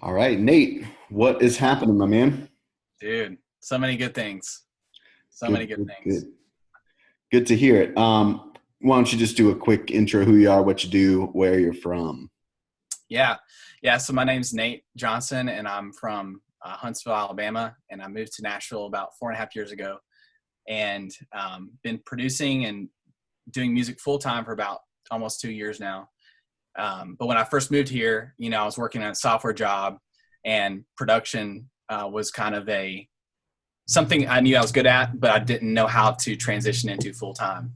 All right, Nate, what is happening, my man? Dude, so many good things. So many Good, good good, things. good. Good to hear it. Why don't you just do a quick intro, who you are, what you do, where you're from? Yeah. Yeah. So my name's Nate Johnson, and I'm from Huntsville, Alabama. And I moved to Nashville about 4.5 years ago and been producing and doing music full time for about almost 2 years now. But when I first moved here, I was working at a software job, and production was kind of something I knew I was good at, but I didn't know how to transition into full time.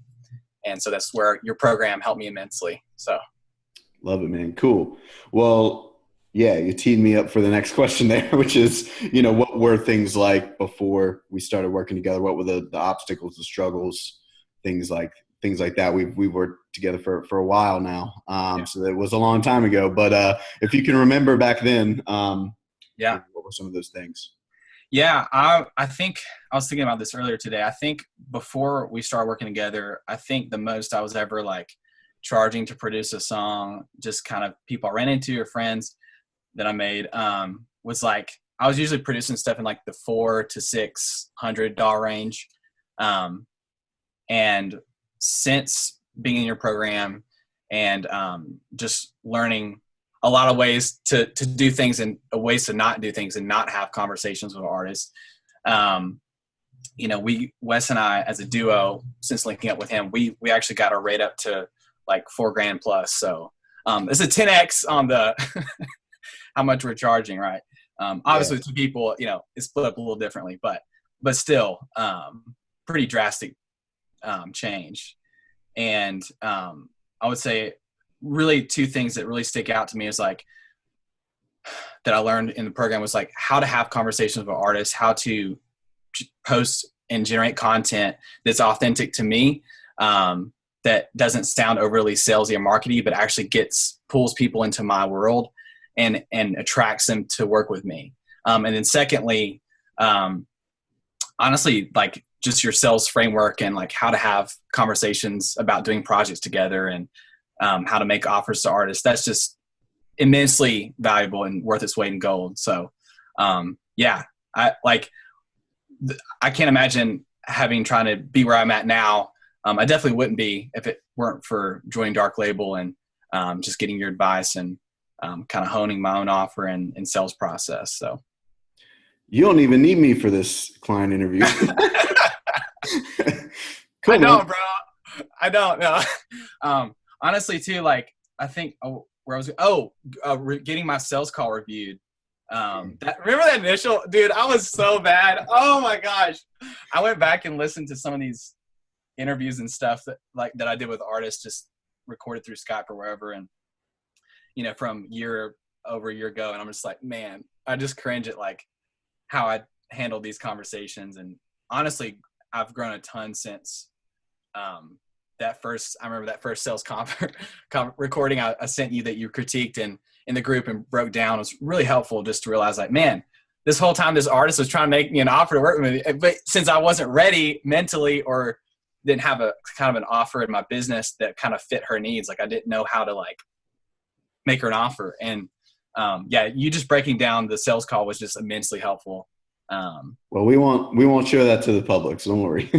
And so that's where your program helped me immensely. So Love it, man. Cool. Well, yeah, you teed me up for the next question there, which is, what were things like before we started working together? What were the obstacles, the struggles, things like things like that? We've worked together for a while now, yeah, so it was a long time ago. But if you can remember back then, yeah, what were some of those things? yeah. I think I was thinking about this earlier today. I think before we started working together, I think the most I was ever like charging to produce a song, just kind of people I ran into or friends that I made, was like I was usually producing stuff in like the $400 to $600 range. Um, and since being in your program and just learning a lot of ways to do things and ways to not do things and not have conversations with artists. Um, Wes and I as a duo, since linking up with him, we actually got our rate up to like 4 grand plus. So it's a 10x on the how much we're charging, right? Yeah. Obviously, with two people, it's split up a little differently, but still, pretty drastic change. And I would say really two things that really stick out to me is like that I learned in the program was like how to have conversations with artists, how to post and generate content that's authentic to me, that doesn't sound overly salesy or markety, but actually pulls people into my world and attracts them to work with me. And then secondly, um, honestly, like just your sales framework and like how to have conversations about doing projects together and how to make offers to artists. That's just immensely valuable and worth its weight in gold. So, yeah, I like, I can't imagine having trying to be where I'm at now. I definitely wouldn't be if it weren't for joining Dark Label and just getting your advice and kind of honing my own offer and sales process. So, You don't even need me for this client interview. I Cool, man. don't, bro. I don't know. Honestly, too, like I think where I was, getting my sales call reviewed. Remember that initial, dude? I was so bad. Oh my gosh, I went back and listened to some of these interviews and stuff that I did with artists, just recorded through Skype or wherever, and from over a year ago, and I'm just like, man, I just cringe at like how I handled these conversations, and honestly, I've grown a ton since I remember that first sales recording I sent you that you critiqued in the group and broke down. It was really helpful just to realize like, man, this whole time this artist was trying to make me an offer to work with me. But since I wasn't ready mentally or didn't have a kind of an offer in my business that kind of fit her needs, like I didn't know how to like make her an offer. And yeah, you just breaking down the sales call was just immensely helpful. Well, we won't show that to the public, so don't worry.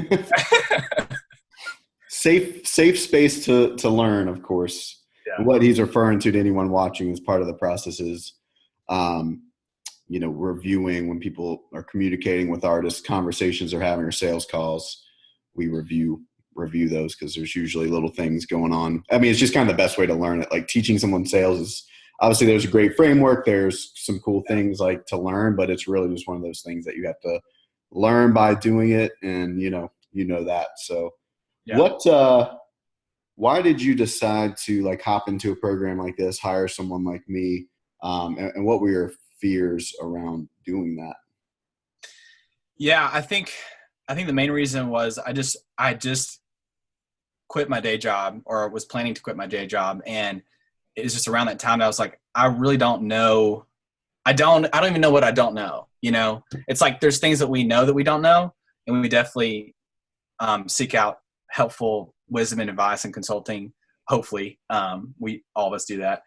Safe space to learn, of course. Yeah. What he's referring to anyone watching as part of the process is, um, reviewing when people are communicating with artists, conversations they're having, or sales calls. We review those because there's usually little things going on. I mean, it's just kind of the best way to learn it. Like teaching someone sales is obviously there's a great framework. There's some cool things like to learn, but it's really just one of those things that you have to learn by doing it, and you know that. So, Yeah. what? Why did you decide to like hop into a program like this, hire someone like me, and what were your fears around doing that? Yeah, I think the main reason was I just quit my day job or was planning to quit my day job, and it was just around that time that I was like, I really don't know. I don't even know what I don't know. It's like there's things that we know that we don't know, and we definitely seek out helpful wisdom and advice and consulting. Hopefully, we all of us do that.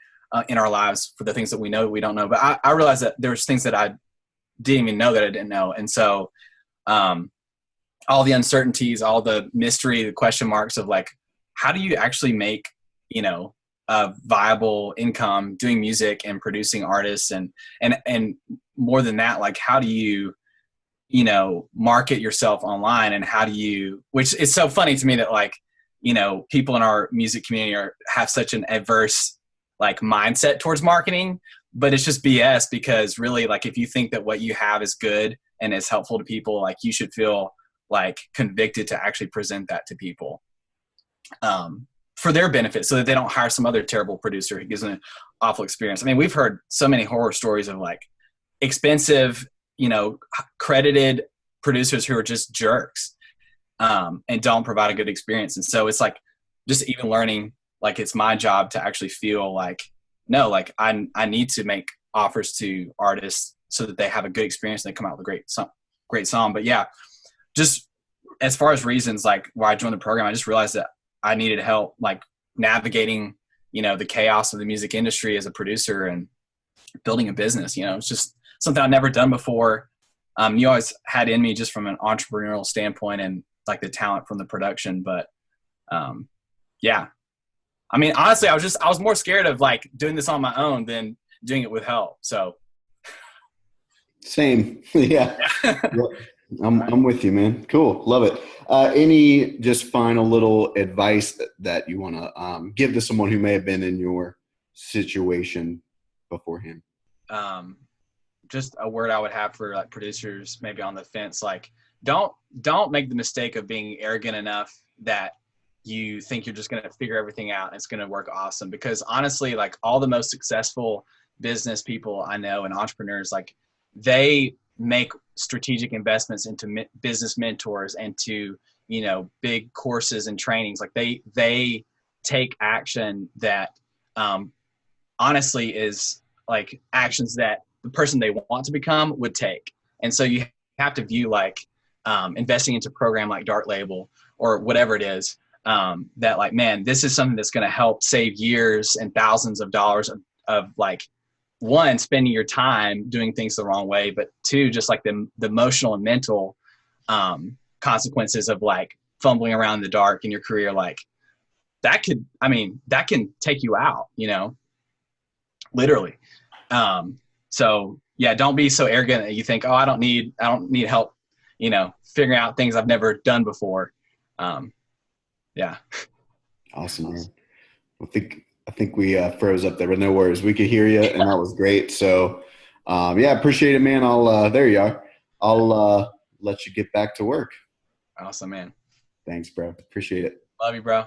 in our lives for the things that we know that we don't know. But I realized that there's things that I didn't even know that I didn't know. And so all the uncertainties, all the mystery, the question marks of like, how do you actually make, a viable income doing music and producing artists, and more than that, like, how do you, market yourself online, and how do you, which is so funny to me that like, people in our music community have such an adverse like mindset towards marketing, but it's just BS, because really, like, if you think that what you have is good and is helpful to people, like, you should feel like convicted to actually present that to people, for their benefit, so that they don't hire some other terrible producer who gives them an awful experience. I mean, we've heard so many horror stories of like expensive, credited producers who are just jerks, and don't provide a good experience. And so it's like, just even learning, like, it's my job to actually feel like, no, like I need to make offers to artists so that they have a good experience and they come out with a great song. But yeah, just as far as reasons like why I joined the program, I just realized that I needed help, like navigating, the chaos of the music industry as a producer and building a business. It's just something I've never done before. You always had in me just from an entrepreneurial standpoint and like the talent from the production. But yeah, I mean, honestly, I was more scared of like doing this on my own than doing it with help. So Same. Yeah. yeah. Yep. I'm with you, man. Cool. Love it. Any just final little advice that you want to give to someone who may have been in your situation beforehand? um, just a word I would have for like producers maybe on the fence, like, don't make the mistake of being arrogant enough that you think you're just going to figure everything out and it's going to work awesome. Because honestly, like, all the most successful business people I know and entrepreneurs, like, they make strategic investments into business mentors and to, big courses and trainings. Like, they take action that, honestly, is like actions that the person they want to become would take. And so you have to view like, investing into a program like Dark Label or whatever it is, that like, man, this is something that's going to help save years and thousands of dollars of like, one, spending your time doing things the wrong way, but two, just like the emotional and mental consequences of like fumbling around in the dark in your career. Like, that can take you out, literally. So yeah, don't be so arrogant that you think, oh, I don't need help, figuring out things I've never done before. Yeah. Awesome, man. I think we froze up there, but no worries. We could hear you, and that was great. So, yeah, appreciate it, man. There you are. I'll let you get back to work. Awesome, man. Thanks, bro. Appreciate it. Love you, bro.